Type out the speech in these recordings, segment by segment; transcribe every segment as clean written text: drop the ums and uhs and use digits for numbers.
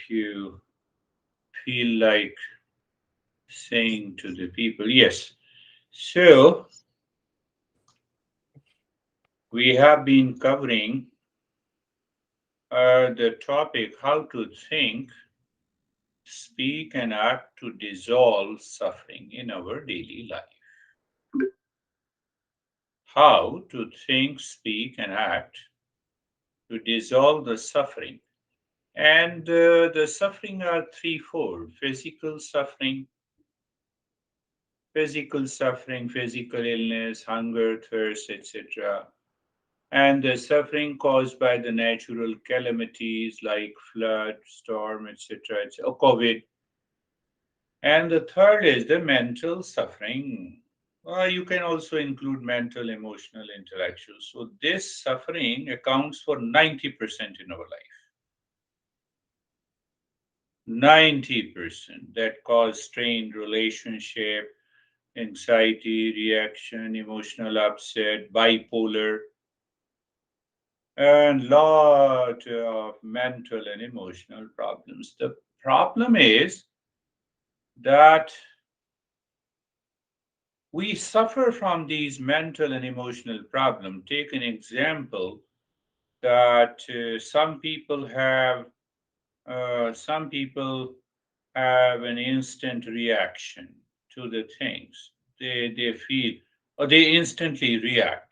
you feel like saying to the people. Yes. So we have been covering the topic how to think, speak, and act to dissolve suffering in our daily life. How to think, speak, and act to dissolve the suffering. And the suffering are threefold: physical illness, hunger, thirst, etc. And the suffering caused by the natural calamities like flood, storm, etc., or COVID. And the third is the mental suffering. You can also include mental, emotional, intellectual. So this suffering accounts for 90% in our life. 90% that cause strained relationship, anxiety, reaction, emotional upset, bipolar, and lot of mental and emotional problems. The problem is that we suffer from these mental and emotional problems. Take an example that some people have an instant reaction to the things they feel, or they instantly react.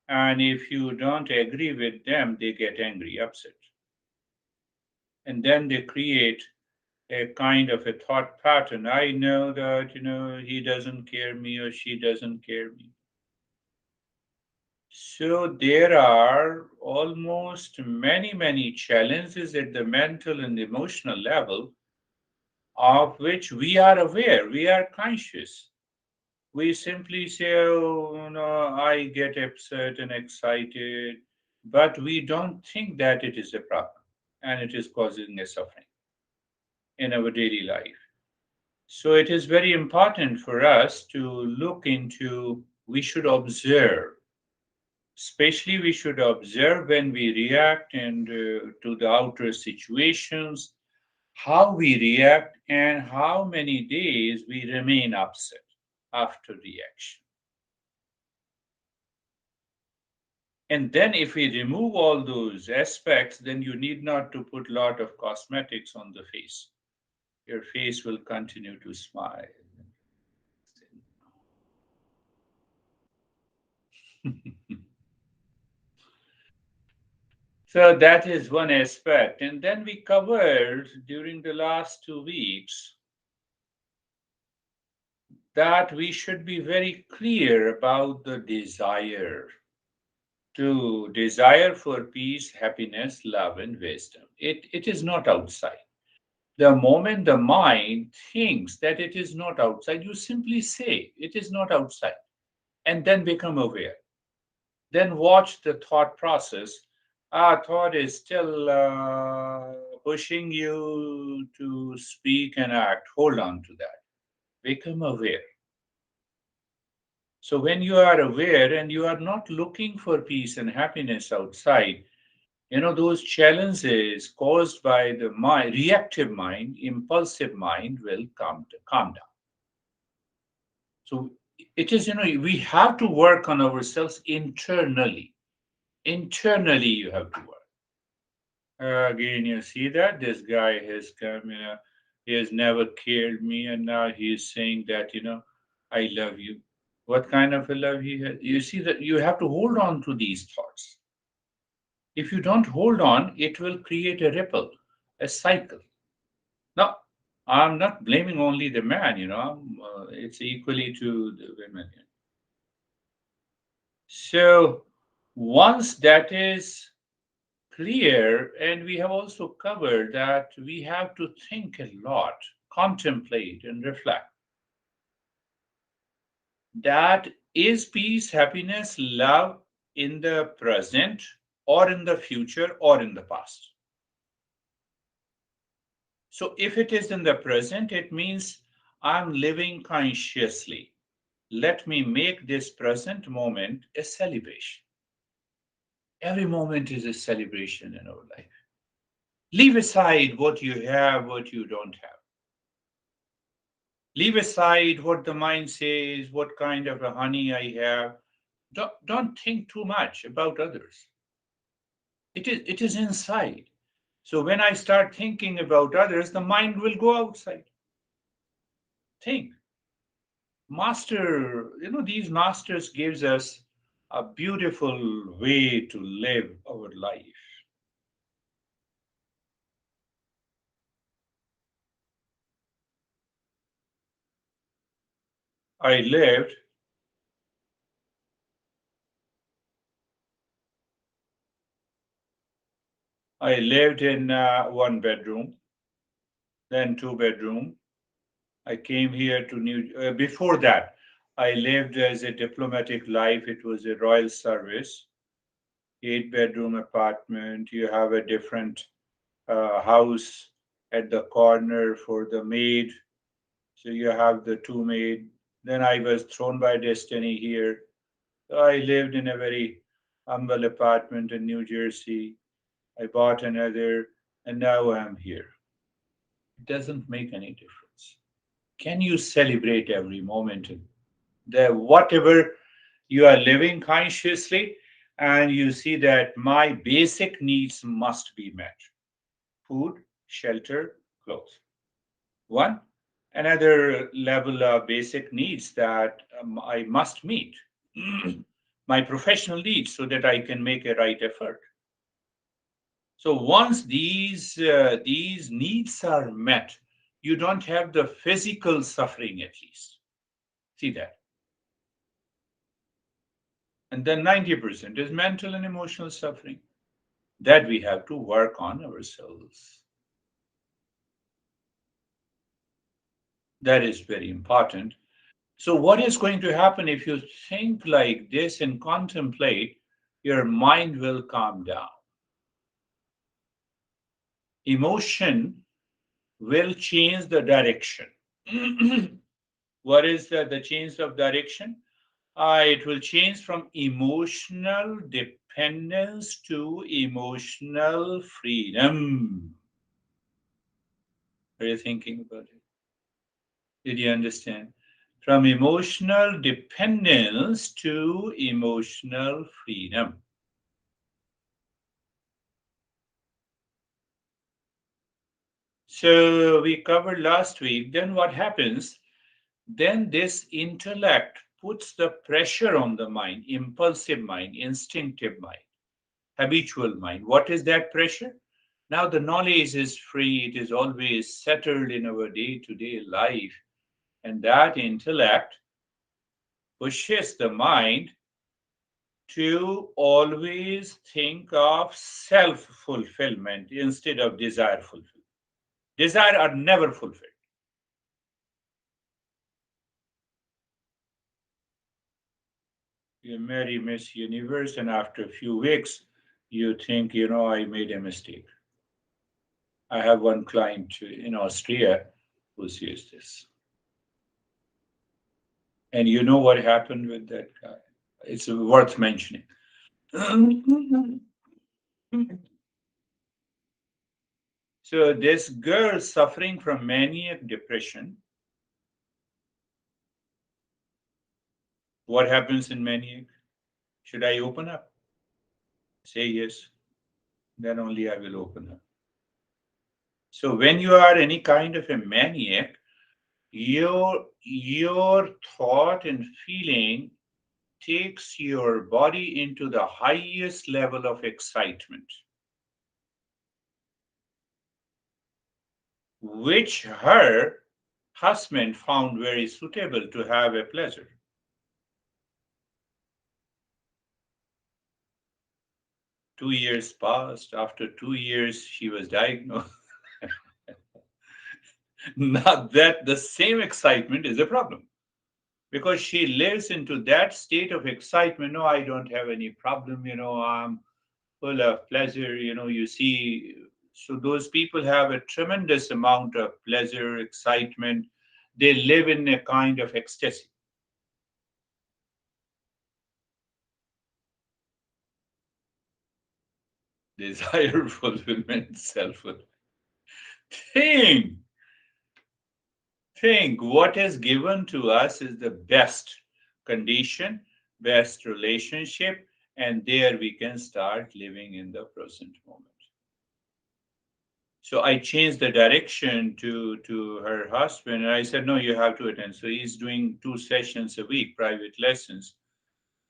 And if you don't agree with them, they get angry, upset. And then they create a kind of a thought pattern. I know that, he doesn't care me or she doesn't care me. So there are almost many challenges at the mental and emotional level of which we are aware, we are conscious. We simply say, oh, no, I get upset and excited, but we don't think that it is a problem and it is causing a suffering in our daily life. So it is very important for us to look into, we should observe, especially we should observe when we react and to the outer situations, how we react and how many days we remain upset after reaction. And then if we remove all those aspects, then you need not to put lot of cosmetics on the face. Your face will continue to smile. So that is one aspect. And then we covered during the last 2 weeks that we should be very clear about the desire for peace, happiness, love, and wisdom. It is not outside. The moment the mind thinks that it is not outside, you simply say it is not outside and then become aware. Then watch the thought process. Thought is still pushing you to speak and act. Hold on to that. Become aware. So when you are aware and you are not looking for peace and happiness outside, those challenges caused by the mind, reactive mind, impulsive mind will calm down. So it is, we have to work on ourselves internally. Internally, you have to work. Again, you see that this guy has come, he has never cared me, and now he is saying that, I love you. What kind of a love he has? You see that you have to hold on to these thoughts. If you don't hold on, it will create a ripple, a cycle. Now, I'm not blaming only the man, it's equally to the women. So, once that is clear, and we have also covered that we have to think a lot, contemplate, and reflect. That is peace, happiness, love in the present, or in the future, or in the past. So, if it is in the present, it means I'm living consciously. Let me make this present moment a celebration. Every moment is a celebration in our life. Leave aside what you have, what you don't have. Leave aside what the mind says, what kind of a honey I have. Don't think too much about others. It is inside. So when I start thinking about others, the mind will go outside. Think. Master, these masters gives us a beautiful way to live our life. I lived, I lived in one bedroom, then two bedroom. I came here to before that, I lived as a diplomatic life. It was a royal service, eight-bedroom apartment. You have a different house at the corner for the maid. So you have the two maid. Then I was thrown by destiny here. So I lived in a very humble apartment in New Jersey. I bought another, and now I'm here. It doesn't make any difference. Can you celebrate every moment? The whatever you are living consciously, and you see that my basic needs must be met: food, shelter, clothes. One, another level of basic needs that I must meet my professional needs so that I can make a right effort. So once these needs are met, you don't have the physical suffering at least. See that. And then 90% is mental and emotional suffering that we have to work on ourselves. That is very important. So, what is going to happen if you think like this and contemplate? Your mind will calm down. Emotion will change the direction. What is the change of direction? It will change from emotional dependence to emotional freedom. Are you thinking about it? Did you understand? From emotional dependence to emotional freedom. So we covered last week. Then what happens? Then this intellect puts the pressure on the mind, impulsive mind, instinctive mind, habitual mind. What is that pressure? Now the knowledge is free, it is always settled in our day to day life. And that intellect pushes the mind to always think of self fulfillment instead of desire fulfillment. Desire are never fulfilled. You marry Miss Universe, and after a few weeks, you think, I made a mistake. I have one client in Austria who says this. And you know what happened with that guy? It's worth mentioning. So, this girl suffering from maniac depression, what happens in maniac? Should I open up? Say yes, then only I will open up. So, when you are any kind of a maniac, your thought and feeling takes your body into the highest level of excitement, which her husband found very suitable to have a pleasure. 2 years passed. After 2 years, she was diagnosed. Not that the same excitement is a problem because she lives into that state of excitement. No, I don't have any problem. I'm full of pleasure. You see, so those people have a tremendous amount of pleasure, excitement. They live in a kind of ecstasy. Desire, fulfillment, self. Think, think what is given to us is the best condition, best relationship, and there we can start living in the present moment. So I changed the direction to her husband, and I said, "No, you have to attend." So he's doing 2 sessions a week, private lessons,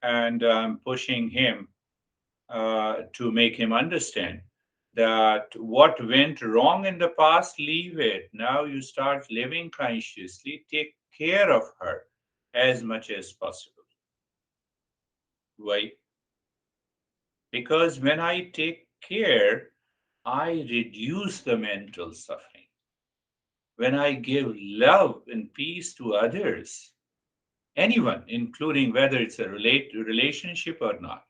and I'm pushing him to make him understand that what went wrong in the past, leave it. Now you start living consciously. Take care of her as much as possible. Why? Because when I take care, I reduce the mental suffering. When I give love and peace to others, anyone, including whether it's a relationship or not.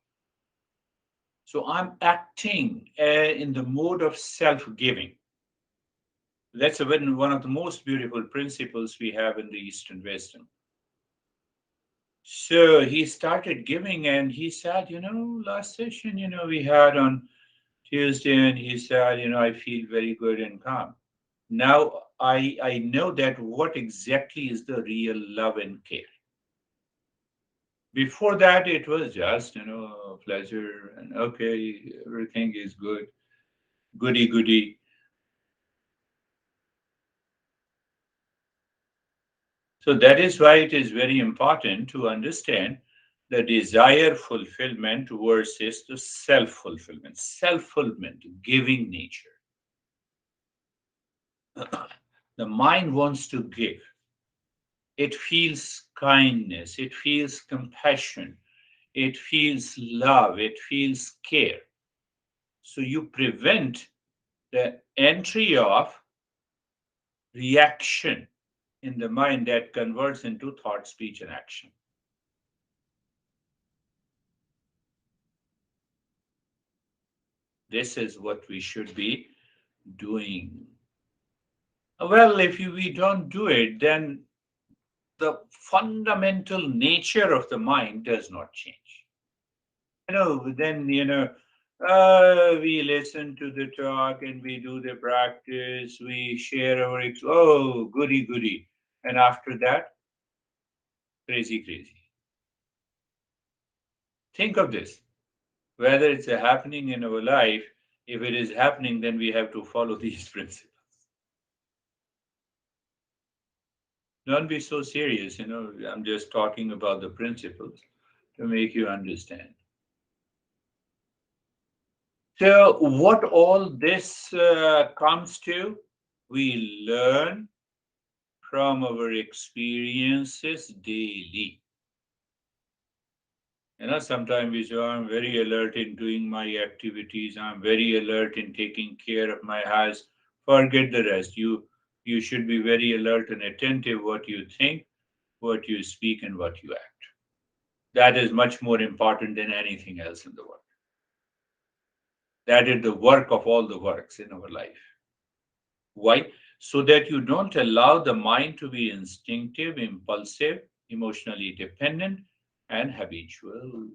So I'm acting in the mode of self giving. That's one of the most beautiful principles we have in the Eastern wisdom. So he started giving, and he said, last session, we had on Tuesday, and he said, I feel very good and calm. Now I know that what exactly is the real love and care. Before that, it was just, pleasure and okay, everything is good, goody goody. So that is why it is very important to understand the desire fulfillment versus the self fulfillment, giving nature. The mind wants to give. It feels kindness, it feels compassion, it feels love, it feels care. So you prevent the entry of reaction in the mind that converts into thought, speech, and action. This is what we should be doing. Well, if we don't do it, then the fundamental nature of the mind does not change. Then, we listen to the talk and we do the practice, we share our, oh, goody, goody. And after that, crazy, crazy. Think of this. Whether it's happening in our life, if it is happening, then we have to follow these principles. Don't be so serious. I'm just talking about the principles to make you understand. So, what all this comes to, we learn from our experiences daily. Sometimes we say, "Oh, I'm very alert in doing my activities. I'm very alert in taking care of my house." Forget the rest. You should be very alert and attentive what you think, what you speak, and what you act. That is much more important than anything else in the world. That is the work of all the works in our life. Why? So that you don't allow the mind to be instinctive, impulsive, emotionally dependent, and habitual.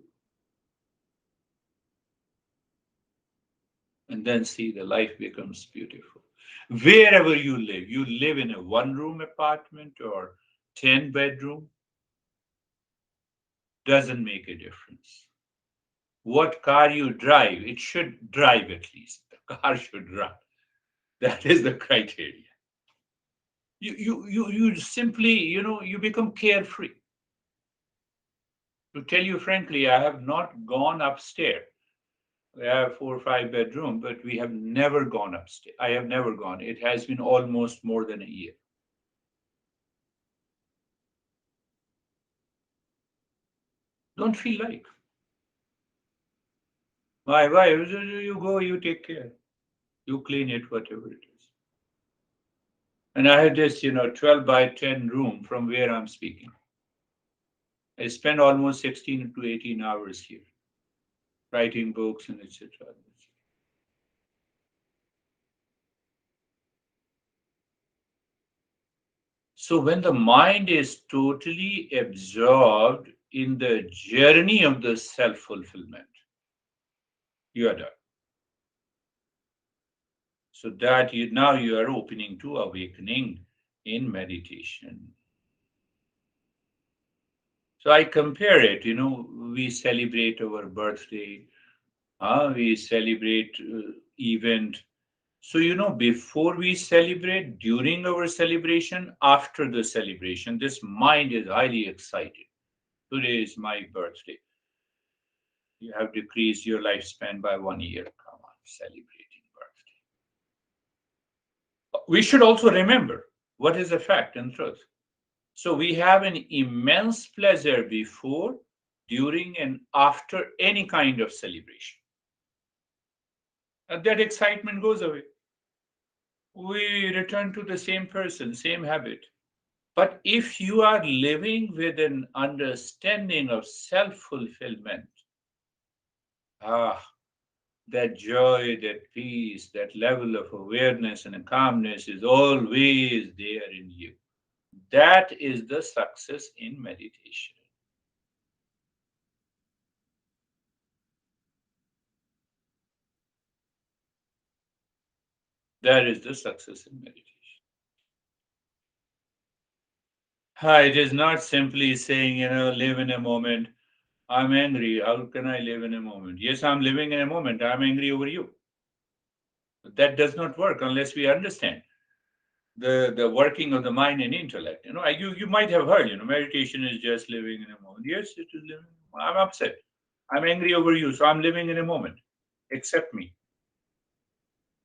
And then see the life becomes beautiful. Wherever you live in a one room apartment or 10 bedroom, doesn't make a difference. What car you drive, it should drive at least. The car should run. That is the criteria. You simply, you become carefree. To tell you frankly, I have not gone upstairs. We have 4 or 5 bedroom, but we have never gone upstairs. I have never gone. It has been almost more than a year. Don't feel like. My wife, you go, you take care. You clean it, whatever it is. And I have this, 12 by 10 room from where I'm speaking. I spend almost 16 to 18 hours here, writing books and etc. So when the mind is totally absorbed in the journey of the self fulfillment, you are done. so that you are opening to awakening in meditation. So I compare it, we celebrate our birthday, we celebrate event. So, before we celebrate, during our celebration, after the celebration, this mind is highly excited. Today is my birthday. You have decreased your lifespan by 1 year. Come on, celebrating birthday. We should also remember what is a fact and truth. So we have an immense pleasure before, during, and after any kind of celebration. And that excitement goes away. We return to the same person, same habit. But if you are living with an understanding of self fulfillment, ah, that joy, that peace, that level of awareness and calmness is always there in you. That is the success in meditation. That is the success in meditation. It is not simply saying, live in a moment. I'm angry. How can I live in a moment? Yes, I'm living in a moment. I'm angry over you. That does not work unless we understand the working of the mind and intellect. You might have heard, meditation is just living in a moment. Yes, it is living. I'm upset. I'm angry over you, so I'm living in a moment. Accept me.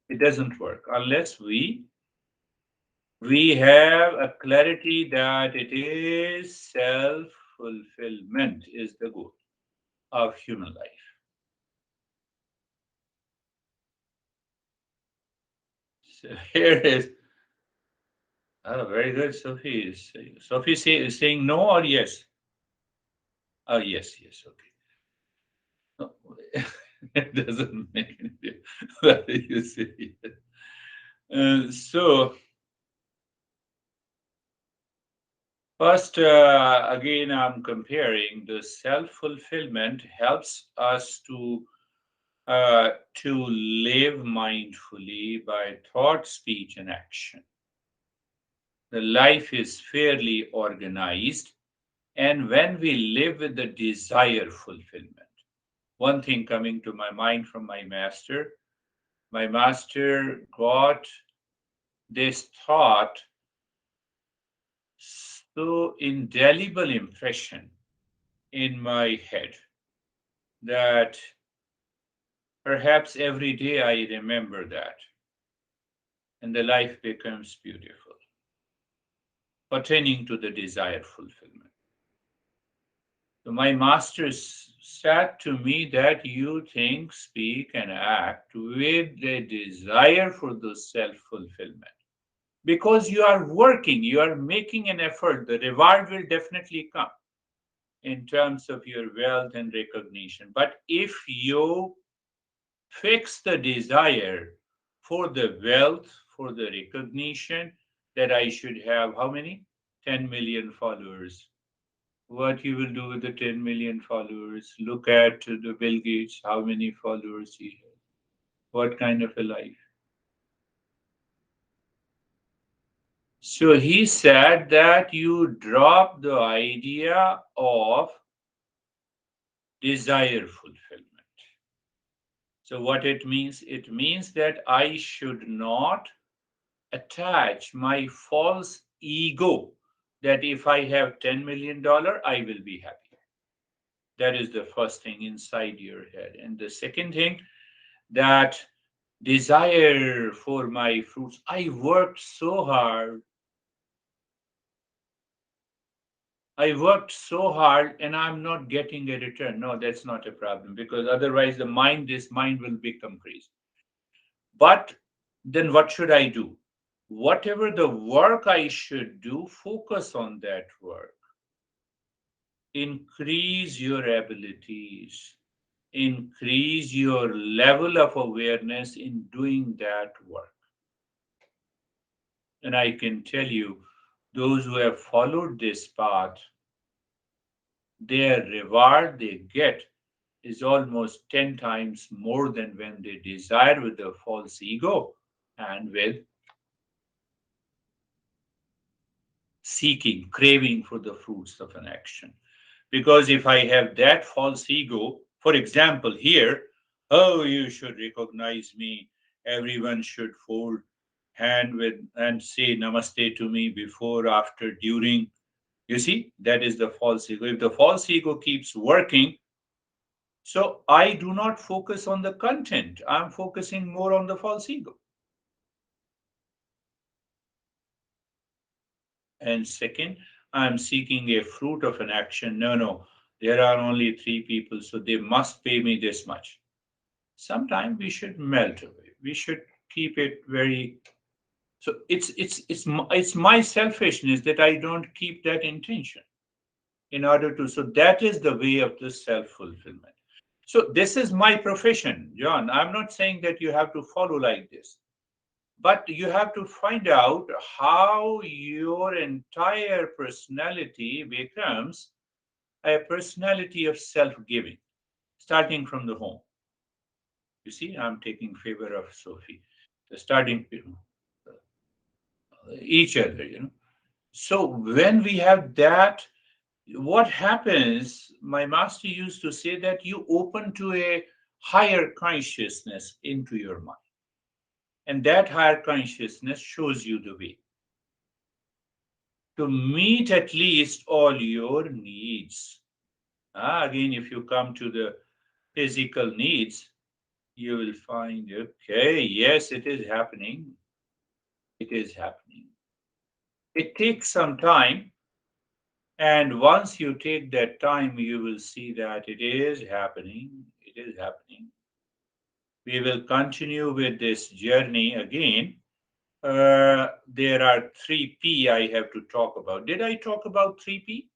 It doesn't work unless we have a clarity that it is self fulfillment is the goal of human life. So here is very good. Sophie is saying no or yes. Oh yes, yes, okay. No, it doesn't make any difference whether you say it. So, first, again, I'm comparing the self fulfillment helps us to live mindfully by thought, speech, and action. The life is fairly organized, and when we live with the desire fulfillment, one thing coming to my mind from my master got this thought so indelible impression in my head that perhaps every day I remember that and the life becomes beautiful, pertaining to the desire fulfillment. So my master said to me that you think, speak, and act with the desire for the self fulfillment. Because you are working, you are making an effort, the reward will definitely come in terms of your wealth and recognition. But if you fix the desire for the wealth, for the recognition, that I should have how many? 10 million followers. What you will do with the 10 million followers? Look at the Bill Gates, how many followers he has. What kind of a life? So he said that you drop the idea of desire fulfillment. So, what it means? It means that I should not attach my false ego that if I have $10 million, I will be happy. That is the first thing inside your head. And the second thing, that desire for my fruits. I worked so hard. I worked so hard and I'm not getting a return. No, that's not a problem because otherwise this mind will become crazy. But then what should I do? Whatever the work I should do, focus on that work. Increase your abilities, increase your level of awareness in doing that work. And I can tell you, those who have followed this path, their reward they get is almost 10 times more than when they desire with the false ego. and with seeking, craving for the fruits of an action. Because if I have that false ego, for example, here, oh, you should recognize me, everyone should fold hand with and say namaste to me before, after, during. You see, that is the false ego. If the false ego keeps working, so I do not focus on the content. I'm focusing more on the false ego. And second, I'm seeking a fruit of an action. No, no, there are only three people, so they must pay me this much. Sometimes we should melt away. We should keep it very. So it's my selfishness that I don't keep that intention in order to. So that is the way of the self fulfillment. So this is my profession, John. I'm not saying that you have to follow like this, but you have to find out how your entire personality becomes a personality of self giving, starting from the home. You see, I'm taking favor of Sophie. The starting, each other, So when we have that, what happens? My master used to say that you open to a higher consciousness into your mind, and that higher consciousness shows you the way to meet at least all your needs. Again, if you come to the physical needs, you will find, okay, yes, it is happening. It is happening. It takes some time. And once you take that time, you will see that it is happening. It is happening. We will continue with this journey again. There are 3P I have to talk about. Did I talk about 3P?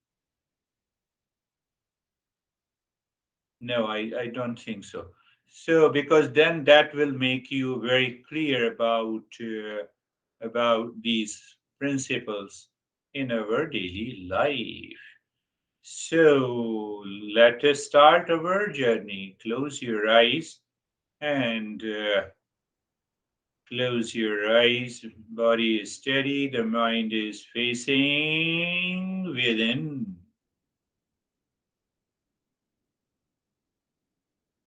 No, I don't think so. So, because then that will make you very clear about these principles in our daily life. So, let us start our journey. Close your eyes and close your eyes. Body is steady. The mind is facing within.